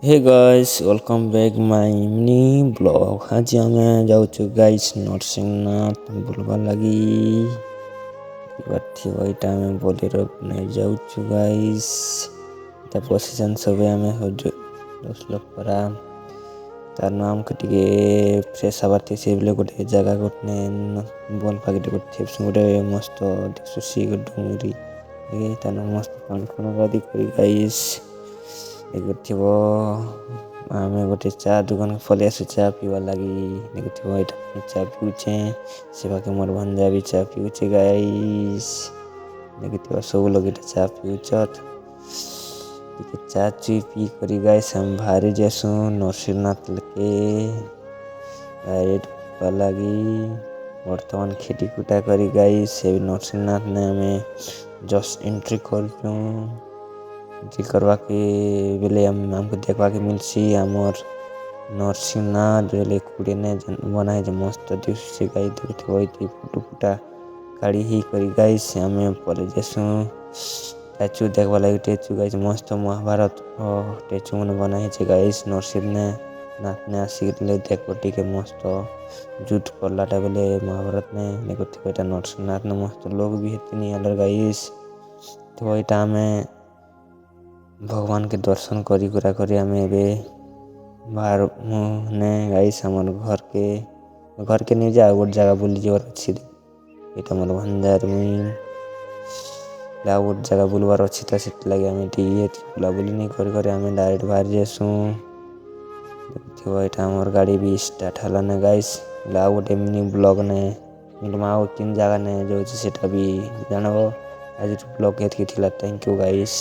Hey guys welcome back my mini blog. आज आमे जाउछु guys Narsinghnath बुलवा लगी बठी वहीटा में बोलेरो नहीं जाउछु गाइस ता पोजीशन सबे आमे होजो 10 लोग परा तार नाम कटिके फ्रेश आबाती से बोले गोटे जगह गोटने बोल पाके गोटे गोटे मस्त दिसुसी डोंगरी ए ता मस्त पान गादी करी गाइस देखो आमे गोटे चा दुकान खोले आसु चा पीवा लगी देखो एटा चा पीउछे सेवा के मोर भंजा भी चा पीउछे गाइस देखो सब लोग एटा चा पीउछत देखो चा ची पी करी गाइस हम भारी जैसु नरसिंहनाथ लके डायरेक्ट लगी वर्तमान खेती कुटा करी गाइस से नरसिंहनाथ ने हमें जस्ट एंट्री करछू जी करवा के बेले हमको देखवा के मिलसी हमर नरसिंहनाथ बेले कुड़े ने बनाए जो मस्त दिससे गाई देखते होई थी फोटो फुटा गाड़ी ही करी गाइस हमें परे जैसु स्टैचू देखवा लगी स्टैचू गाइस मस्त महाभारत स्टैचू मन बनाए छे गाइस नरसिंहनाथ ने आसी ले देखो टिके मस्त जुट करलाटा बेले महाभारत ने देखो बेटा नरसिंहनाथ ने मस्त लोग भी हेतनी अलर गाइस तो एटा में भगवान के दर्शन करी कुरा करी हमें बे बाहर ने गाइस हमर घर के नहीं जा गोट जगह बोली जोर अच्छी एटा मोर भंडार में ला गोट जगह बुलवार अच्छी ता सेट लगे हमें टीए बुला बोली नहीं कर हमें डायरेक्ट बाहर जेसु देखो एटा हमर गाड़ी भी स्टार्ट हला ने गाइस ला गोटे मिनी ब्लॉग ने मिलमाओ तीन जगह ने जो सेटा भी जानबो आज ब्लॉग एतकी थिला थैंक यू गाइस।